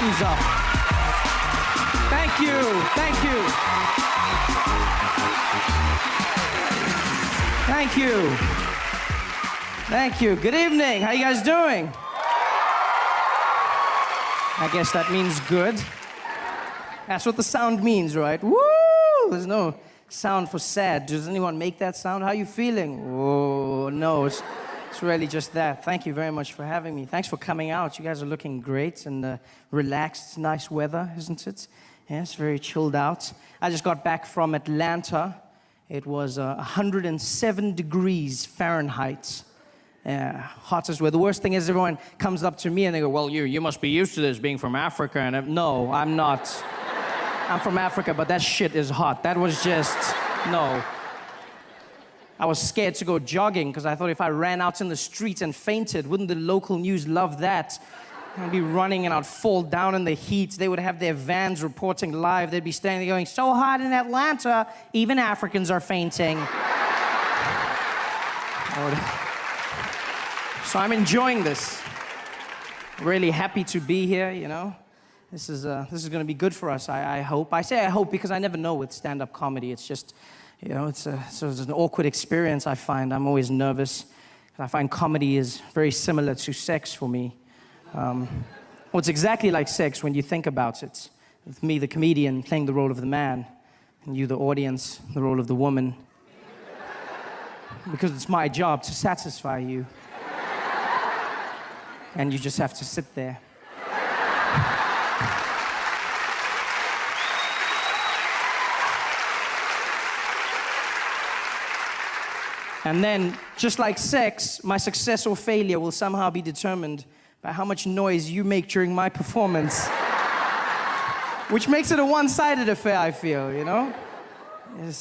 thumbs up. Thank you, thank you. Thank you. Thank you. Good evening. How you guys doing? I guess that means good. That's what the sound means, right? Woo! There's no sound for sad. Does anyone make that sound? How are you feeling? Oh, no, it's really just that. Thank you very much for having me. Thanks for coming out. You guys are looking great and relaxed. It's nice weather, isn't it? Yeah, it's very chilled out. I just got back from Atlanta. It was 107 degrees Fahrenheit. Yeah, hottest weather. The worst thing is everyone comes up to me and they go, well, you must be used to this being from Africa. And no, I'm not. I'm from Africa, but that shit is hot. That was just, no. I was scared to go jogging because I thought if I ran out in the street and fainted, wouldn't the local news love that? I'd be running and I'd fall down in the heat. They would have their vans reporting live. They'd be standing there going, so hot in Atlanta, even Africans are fainting. So I'm enjoying this. Really happy to be here, you know. This is going to be good for us, I hope. I say I hope because I never know with stand-up comedy. It's just, you know, it's an awkward experience, I find. I'm always nervous. I find comedy is very similar to sex for me. Well, it's exactly like sex when you think about it. With me, the comedian, playing the role of the man, and you, the audience, the role of the woman. Because it's my job to satisfy you. And you just have to sit there. And then, just like sex, my success or failure will somehow be determined by how much noise you make during my performance. Which makes it a one-sided affair, I feel, you know?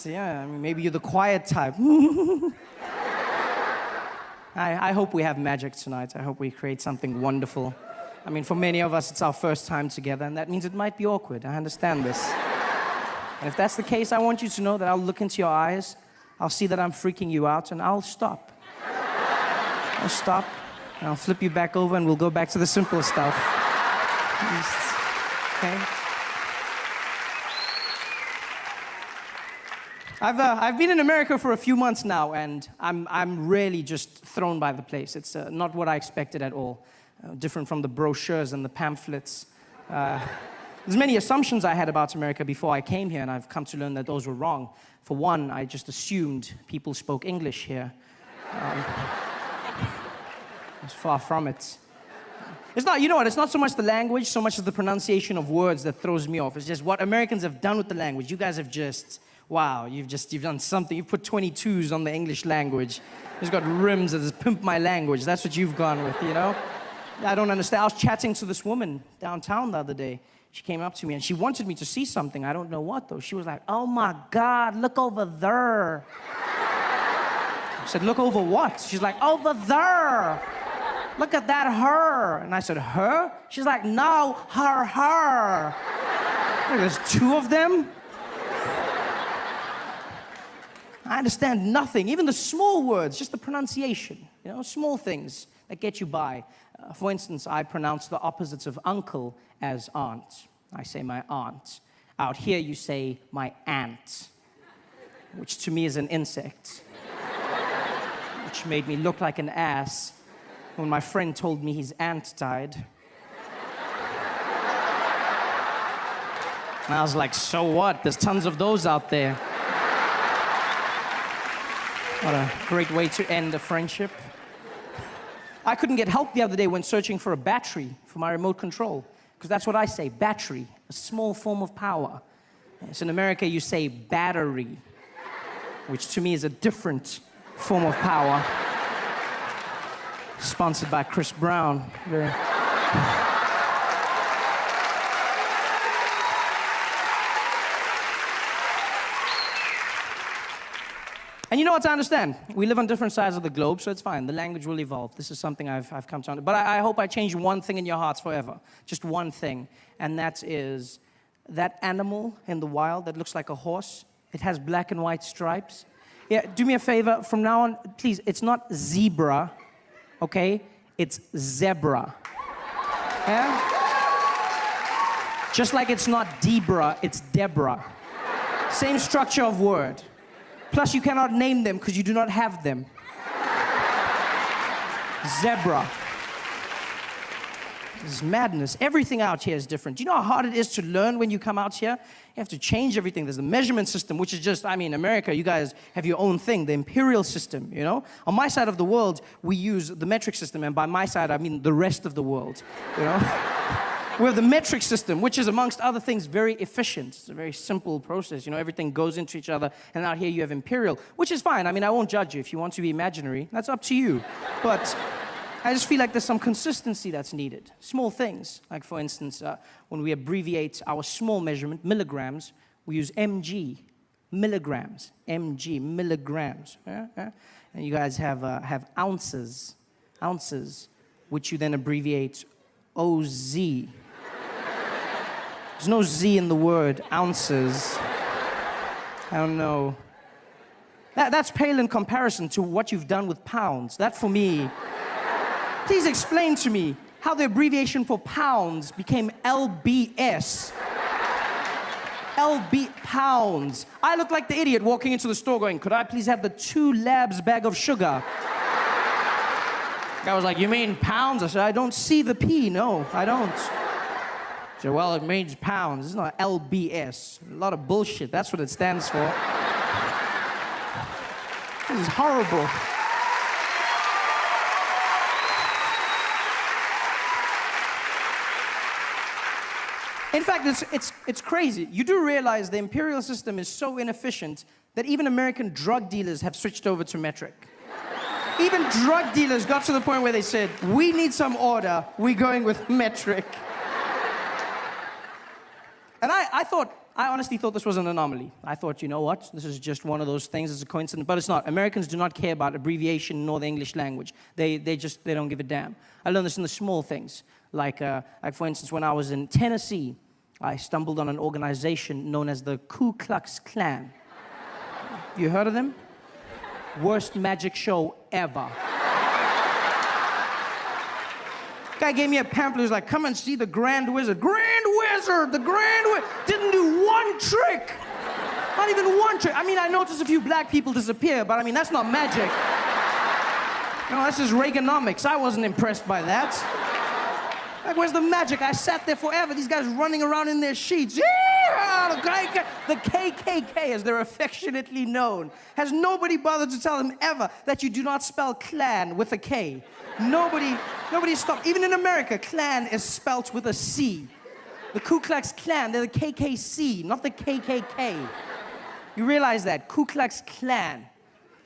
Yeah, I mean, maybe you're the quiet type. I hope we have magic tonight. I hope we create something wonderful. I mean, for many of us, it's our first time together, and that means it might be awkward. I understand this. And if that's the case, I want you to know that I'll look into your eyes, I'll see that I'm freaking you out, and I'll stop. I'll stop, and I'll flip you back over, and we'll go back to the simple stuff. Okay? I've been in America for a few months now, and I'm really just thrown by the place. It's not what I expected at all. Different from the brochures and the pamphlets. There's many assumptions I had about America before I came here, and I've come to learn that those were wrong. For one, I just assumed people spoke English here. It's far from it. It's not, you know what, it's not so much the language, so much as the pronunciation of words that throws me off. It's just what Americans have done with the language. You guys have just, wow, you've done something. You've put 22s on the English language. It's got rims that says, pimp my language. That's what you've gone with, you know? I don't understand. I was chatting to this woman downtown the other day. She came up to me and she wanted me to see something. I don't know what, though. She was like, oh my God, look over there. I said, look over what? She's like, over there. Look at that her. And I said, her? She's like, no, her. There's two of them? I understand nothing, even the small words, just the pronunciation, you know, small things that get you by. For instance, I pronounce the opposites of uncle as aunt. I say my aunt. Out here, you say my aunt, which to me is an insect, which made me look like an ass when my friend told me his aunt died. And I was like, so what? There's tons of those out there. What a great way to end a friendship. I couldn't get help the other day when searching for a battery for my remote control, because that's what I say, battery, a small form of power. Yes, in America, you say battery, which to me is a different form of power. Sponsored by Chris Brown. And you know what, I understand. We live on different sides of the globe, so it's fine. The language will evolve. This is something I've come to understand. But I hope I change one thing in your hearts forever. Just one thing. And that is that animal in the wild that looks like a horse. It has black and white stripes. Yeah, do me a favor. From now on, please, it's not zebra, okay? It's zebra. Yeah? Just like it's not Debra, it's Deborah. Same structure of word. Plus, you cannot name them because you do not have them. Zebra. This is madness. Everything out here is different. Do you know how hard it is to learn when you come out here? You have to change everything. There's the measurement system, which is just, I mean, America, you guys have your own thing, the imperial system, you know? On my side of the world, we use the metric system, and by my side, I mean the rest of the world, you know? We have the metric system, which is, amongst other things, very efficient. It's a very simple process. You know, everything goes into each other, and out here you have imperial, which is fine. I mean, I won't judge you. If you want to be imaginary, that's up to you. But I just feel like there's some consistency that's needed. Small things, like for instance, when we abbreviate our small measurement, milligrams, we use mg, milligrams, mg, milligrams. Yeah? Yeah? And you guys have ounces, which you then abbreviate OZ. There's no Z in the word ounces. I don't know. That's pale in comparison to what you've done with pounds. That for me, please explain to me how the abbreviation for pounds became LBS. Pounds. I look like the idiot walking into the store going, could I please have the 2 labs bag of sugar? I was like, you mean pounds? I said, I don't see the P, no, I don't. He said, well, it means pounds. It's not LBS. A lot of bullshit, that's what it stands for. This is horrible. In fact, it's crazy. You do realize the imperial system is so inefficient that even American drug dealers have switched over to metric. Even drug dealers got to the point where they said, we need some order, we're going with metric. And I honestly thought this was an anomaly. I thought, you know what, this is just one of those things, it's a coincidence, but it's not. Americans do not care about abbreviation nor the English language. They don't give a damn. I learned this in the small things. Like for instance, when I was in Tennessee, I stumbled on an organization known as the Ku Klux Klan. You heard of them? Worst magic show ever. Guy gave me a pamphlet, he was like, come and see the Grand Wizard. Grand Wizard, the Grand Wizard. Didn't do one trick. Not even one trick. I mean, I noticed a few black people disappear, but I mean, that's not magic. You know, that's just Reaganomics. I wasn't impressed by that. Like, where's the magic? I sat there forever. These guys running around in their sheets. Yeah! The KKK, as they're affectionately known. Has nobody bothered to tell them ever that you do not spell clan with a K? Nobody stopped. Even in America, clan is spelt with a C. The Ku Klux Klan, they're the KKC, not the KKK. You realize that? Ku Klux Klan.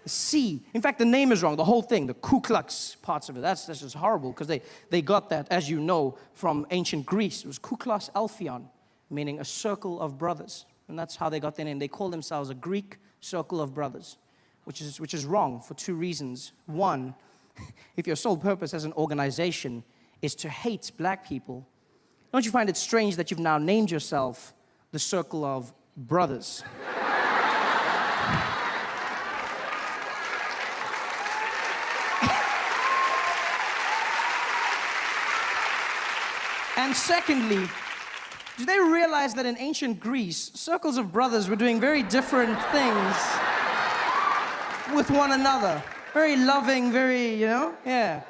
C. In fact, the name is wrong, the whole thing, the Ku Klux parts of it. That's just horrible, because they got that, as you know, from ancient Greece. It was Ku Klux Alphion, meaning a circle of brothers. And that's how they got their name. They call themselves a Greek circle of brothers, which is wrong for 2 reasons. One, if your sole purpose as an organization is to hate black people, don't you find it strange that you've now named yourself the Circle of Brothers? And secondly, do they realize that in ancient Greece, circles of brothers were doing very different things with one another? Very loving, very, you know, yeah.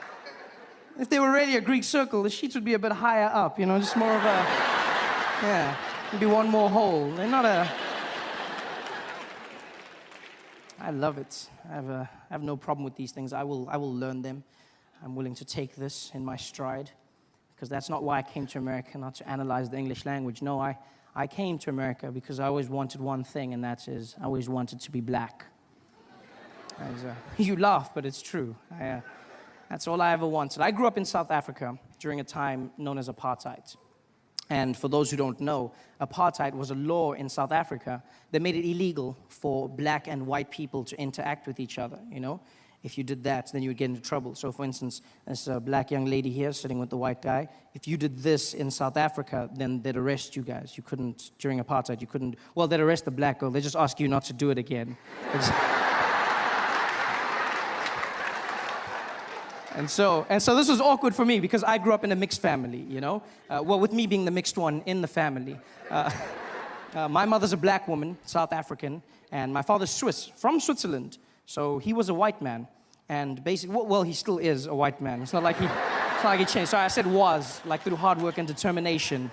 If they were really a Greek circle, the sheets would be a bit higher up, you know, just more of a, yeah, maybe one more hole. They're not a... I love it. I have no problem with these things. I will learn them. I'm willing to take this in my stride, because that's not why I came to America, not to analyze the English language. No, I came to America because I always wanted one thing, and that is I always wanted to be black. You laugh, but it's true. That's all I ever wanted. I grew up in South Africa during a time known as apartheid. And for those who don't know, apartheid was a law in South Africa that made it illegal for black and white people to interact with each other, you know? If you did that, then you would get into trouble. So for instance, there's a black young lady here sitting with the white guy. If you did this in South Africa, then they'd arrest you guys. You couldn't, during apartheid, you couldn't, well, they'd arrest the black girl. They just ask you not to do it again. And so this was awkward for me because I grew up in a mixed family, you know? Well, with me being the mixed one in the family. My mother's a black woman, South African, and my father's Swiss, from Switzerland. So he was a white man. And basically, well, he still is a white man. It's not like he changed. Sorry, I said was, like through hard work and determination.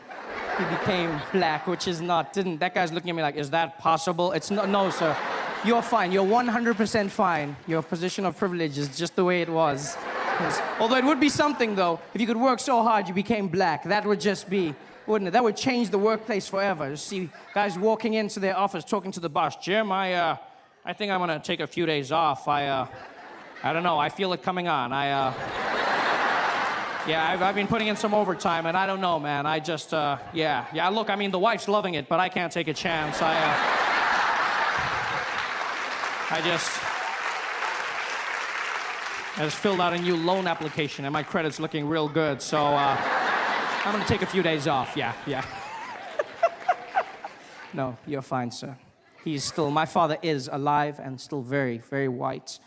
He became black, which is not, didn't, that guy's looking at me like, is that possible? It's not, no, sir. You're fine, you're 100% fine. Your position of privilege is just the way it was. Although it would be something though, if you could work so hard you became black, that would just be, wouldn't it? That would change the workplace forever. You see guys walking into their office talking to the boss, Jim, I think I'm gonna take a few days off. I don't know, I feel it coming on. Yeah, I've been putting in some overtime, and I don't know, man. I just, yeah. Look, I mean, the wife's loving it, but I can't take a chance. I just filled out a new loan application, and my credit's looking real good, so I'm gonna take a few days off. Yeah. No, you're fine, sir. My father is alive and still very, very white.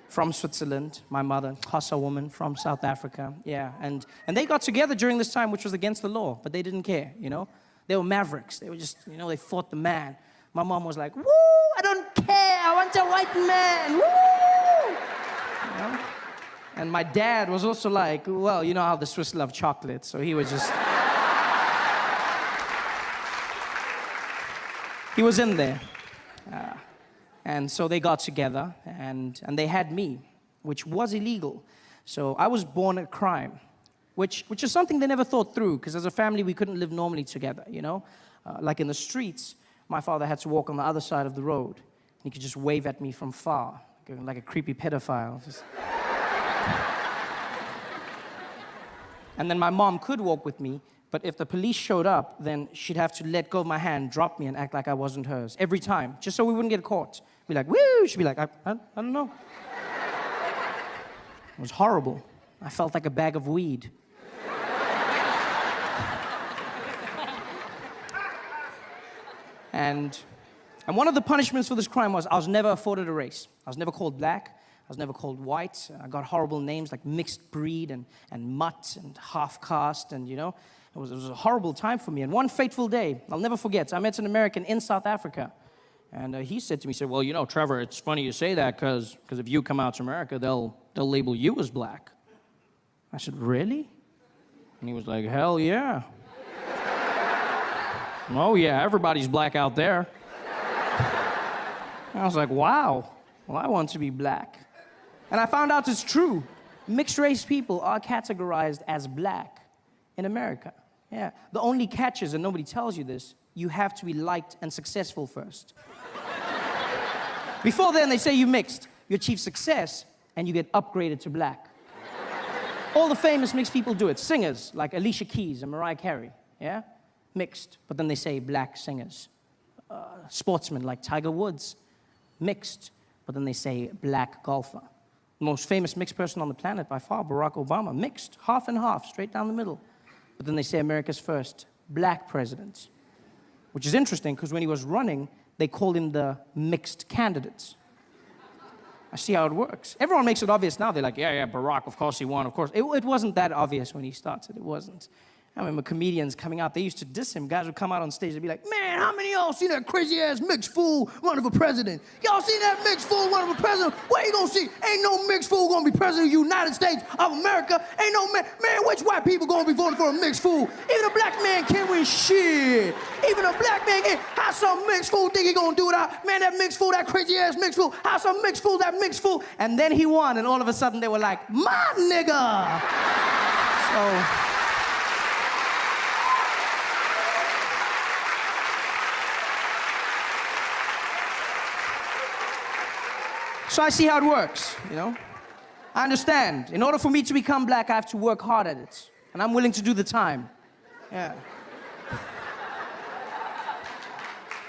From Switzerland, my mother, Xhosa woman from South Africa, yeah. And they got together during this time, which was against the law, but they didn't care, you know? They were mavericks. They were just, you know, they fought the man. My mom was like, woo, I don't care, I want a white man, woo! You know? And my dad was also like, well, you know how the Swiss love chocolate, so he was just... he was in there. And so they got together, and they had me, which was illegal. So I was born a crime, which is something they never thought through, because as a family, we couldn't live normally together, you know? Like in the streets, my father had to walk on the other side of the road. He could just wave at me from far, like a creepy pedophile. And then my mom could walk with me, but if the police showed up, then she'd have to let go of my hand, drop me, and act like I wasn't hers every time, just so we wouldn't get caught. Be like, woo! She'd be like, I don't know. It was horrible. I felt like a bag of weed. And one of the punishments for this crime was I was never afforded a race. I was never called black. I was never called white. I got horrible names like mixed breed and mutt and half caste, and you know, it was a horrible time for me. And one fateful day, I'll never forget, I met an American in South Africa. And he said to me, well, you know, Trevor, it's funny you say that because if you come out to America, they'll label you as black. I said, really? And he was like, hell yeah. Oh yeah, everybody's black out there. And I was like, wow, well, I want to be black. And I found out it's true. Mixed race people are categorized as black in America. Yeah. The only catch is, and nobody tells you this, you have to be liked and successful first. Before then, they say you mixed. You achieve success, and you get upgraded to black. All the famous mixed people do it. Singers, like Alicia Keys and Mariah Carey, yeah? Mixed, but then they say black singers. Sportsmen, like Tiger Woods, mixed, but then they say black golfer. The most famous mixed person on the planet by far, Barack Obama, mixed, half and half, straight down the middle. But then they say America's first black president. Which is interesting, because when he was running, they called him the mixed candidate. I see how it works. Everyone makes it obvious now. They're like, yeah, Barack, of course he won, of course. It wasn't that obvious when he started. It wasn't. I remember comedians coming out, they used to diss him. Guys would come out on stage, they'd be like, man, how many of y'all seen that crazy-ass mixed fool run for president? Y'all seen that mixed fool run for president? What you gonna see? Ain't no mixed fool gonna be president of the United States of America. Ain't no man, which white people gonna be voting for a mixed fool? Even a black man can't win shit. Even a black man can't. How some mixed fool think he gonna do it out? Man, that mixed fool, that crazy-ass mixed fool. How some mixed fool, that mixed fool? And then he won, and all of a sudden they were like, my nigga. So I see how it works, you know? I understand. In order for me to become black, I have to work hard at it. And I'm willing to do the time. Yeah.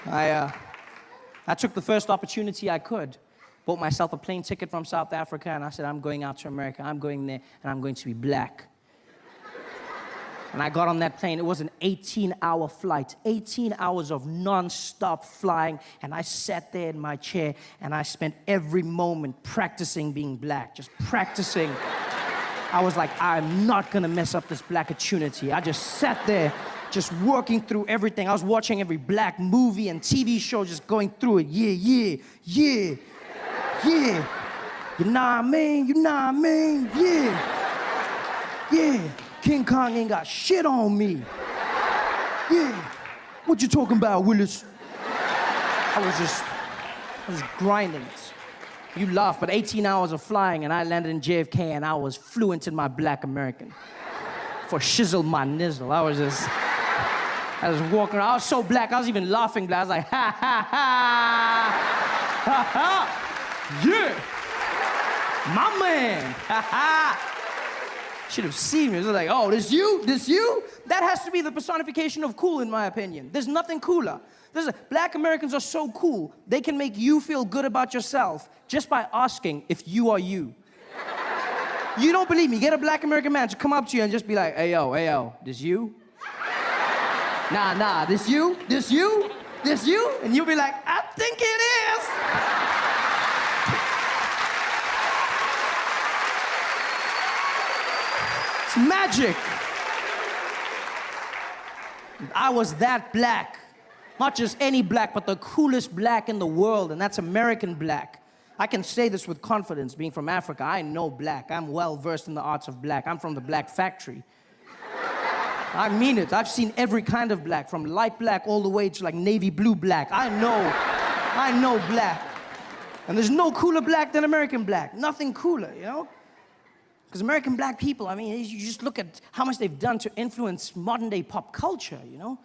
I took the first opportunity I could. Bought myself a plane ticket from South Africa, and I said, I'm going out to America. I'm going there, and I'm going to be black. And I got on that plane. It was an 18-hour flight, 18 hours of non-stop flying. And I sat there in my chair, and I spent every moment practicing being black, just practicing I was like, I'm not gonna mess up this black opportunity. I just sat there, just working through everything. I was watching every black movie and TV show, just going through it. Yeah. You know what I mean? Yeah. King Kong ain't got shit on me. Yeah. What you talking about, Willis? I was grinding it. You laugh, but 18 hours of flying and I landed in JFK and I was fluent in my black American. For shizzle my nizzle. I was walking around. I was so black, I was even laughing black. I was like, ha, ha, ha. Ha, ha. Yeah. My man. Ha, ha. Should have seen me. It was like, oh, this you? That has to be the personification of cool, in my opinion. There's nothing cooler. Black Americans are so cool, they can make you feel good about yourself just by asking if you are you. You don't believe me, get a black American man to come up to you and just be like, hey yo, this you? Nah, this you? And you'll be like, I think it is. It's magic. I was that black. Not just any black, but the coolest black in the world, and that's American black. I can say this with confidence, being from Africa. I know black. I'm well versed in the arts of black. I'm from the black factory. I mean it. I've seen every kind of black, from light black all the way to like navy blue black. I know black. And there's no cooler black than American black. Nothing cooler, you know? Because American black people, I mean, you just look at how much they've done to influence modern day pop culture, you know?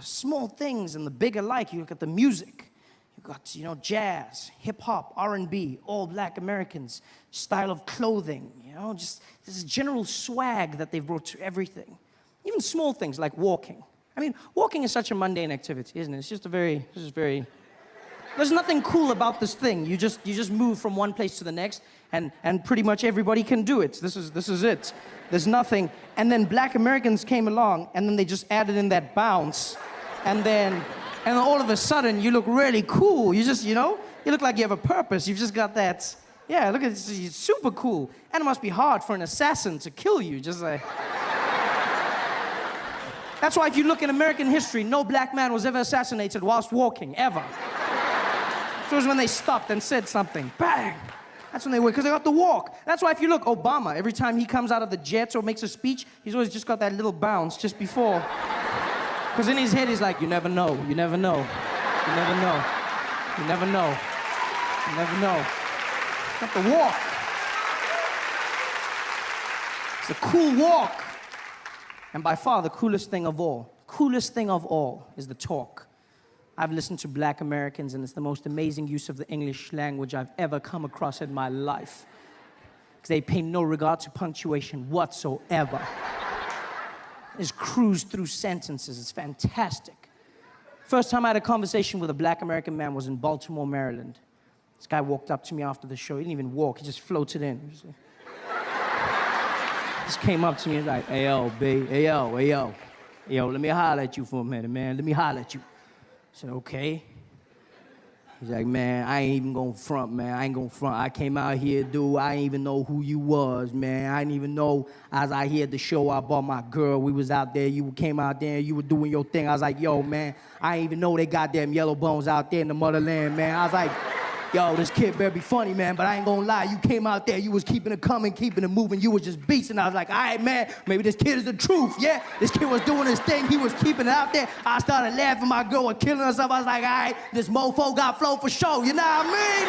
Small things and the big alike. You look at the music. You got, you know, jazz, hip hop, R&B, all black Americans, style of clothing, you know, just this general swag that they've brought to everything. Even small things like walking. I mean, walking is such a mundane activity, isn't it? It's just very. There's nothing cool about this thing. You just move from one place to the next, and pretty much everybody can do it. This is it. There's nothing. And then black Americans came along, and then they just added in that bounce, and then all of a sudden you look really cool. You just, you know, you look like you have a purpose. You've just got that. Yeah, look at this. It's super cool. And it must be hard for an assassin to kill you. Just like. That's why if you look in American history, no black man was ever assassinated whilst walking, ever. So it was when they stopped and said something. Bang! That's when they were, because they got to walk. That's why if you look, Obama, every time he comes out of the jets or makes a speech, he's always just got that little bounce just before. Because in his head, he's like, you never know. You never know. You never know. You never know. You never know. Got to walk. It's a cool walk. And by far, the coolest thing of all is the talk. I've listened to black Americans, and it's the most amazing use of the English language I've ever come across in my life. Because they pay no regard to punctuation whatsoever. They just cruise through sentences. It's fantastic. First time I had a conversation with a black American man was in Baltimore, Maryland. This guy walked up to me after the show. He didn't even walk. He just floated in. Just came up to me and was like, hey, yo, babe, hey, yo, let me holler at you for a minute, man. Let me holler at you. I said, okay. He's like, man, I ain't even gonna front, man. I ain't gonna front. I came out here, dude. I didn't even know who you was, man. I didn't even know. I was out here at the show. I bought my girl. We was out there. You came out there. You were doing your thing. I was like, yo, man, I didn't even know they goddamn yellow bones out there in the motherland, man. I was like, yo, this kid better be funny, man, but I ain't gonna lie. You came out there, you was keeping it coming, keeping it moving. You was just beasting. I was like, all right, man, maybe this kid is the truth, yeah? This kid was doing his thing. He was keeping it out there. I started laughing. My girl was killing herself. I was like, all right, this mofo got flow for show. You know what I mean?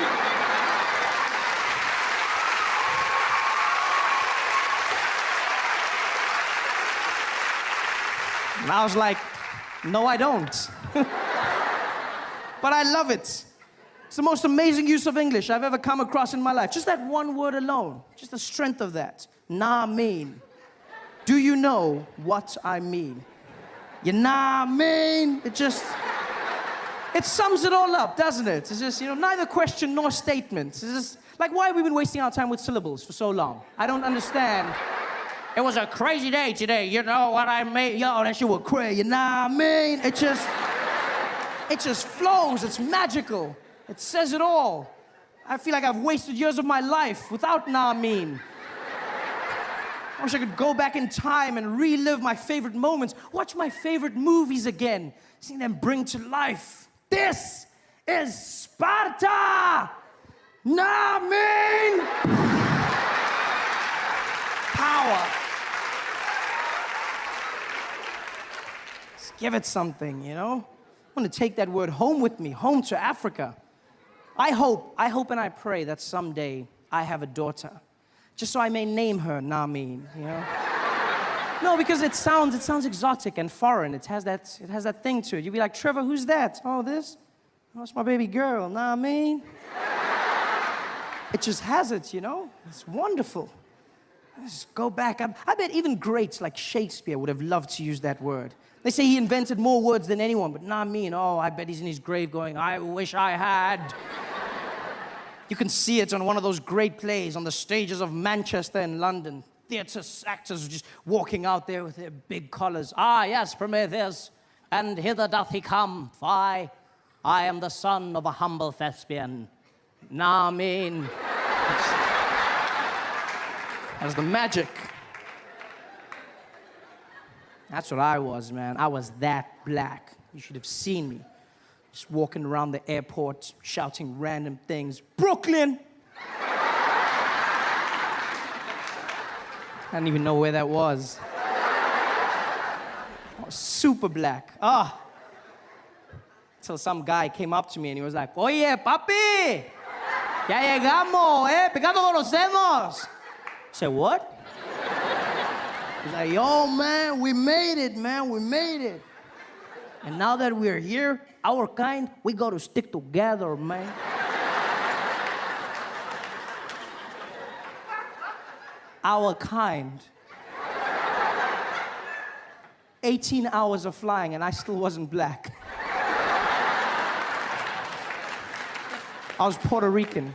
And I was like, no, I don't. But I love it. It's the most amazing use of English I've ever come across in my life. Just that one word alone, just the strength of that. Nah mean. Do you know what I mean? You nah mean? It sums it all up, doesn't it? It's just, you know, neither question nor statement. It's just, like, why have we been wasting our time with syllables for so long? I don't understand. It was a crazy day today, you know what I mean? Yo, that shit was crazy, you know what I mean? It just flows, it's magical. It says it all. I feel like I've wasted years of my life without nah mean. I wish I could go back in time and relive my favorite moments, watch my favorite movies again, seeing them bring to life. This is Sparta! Namin! Power. Let's give it something, you know? I want to take that word home with me, home to Africa. I hope and I pray that someday I have a daughter, just so I may name her Namin, you know? No, because it sounds exotic and foreign. It has that thing to it. You'd be like, Trevor, who's that? Oh, this? Oh, it's my baby girl, Namin. It just has it, you know? It's wonderful. Just go back. I bet even greats like Shakespeare would have loved to use that word. They say he invented more words than anyone, but Namin, oh, I bet he's in his grave going, I wish I had. You can see it on one of those great plays on the stages of Manchester and London. Theatre actors just walking out there with their big collars. Ah, yes, Prometheus, and hither doth he come. For I am the son of a humble thespian. Namin. That's the magic. That's what I was, man. I was that black. You should have seen me. Just walking around the airport, shouting random things. Brooklyn! I didn't even know where that was. I was super black. Until some guy came up to me and he was like, Oye, papi! Ya llegamos, pecado conocemos. I said, what? He's like, yo, man, we made it, man, we made it. And now that we're here, our kind, we got to stick together, man. Our kind. 18 hours of flying and I still wasn't black. I was Puerto Rican.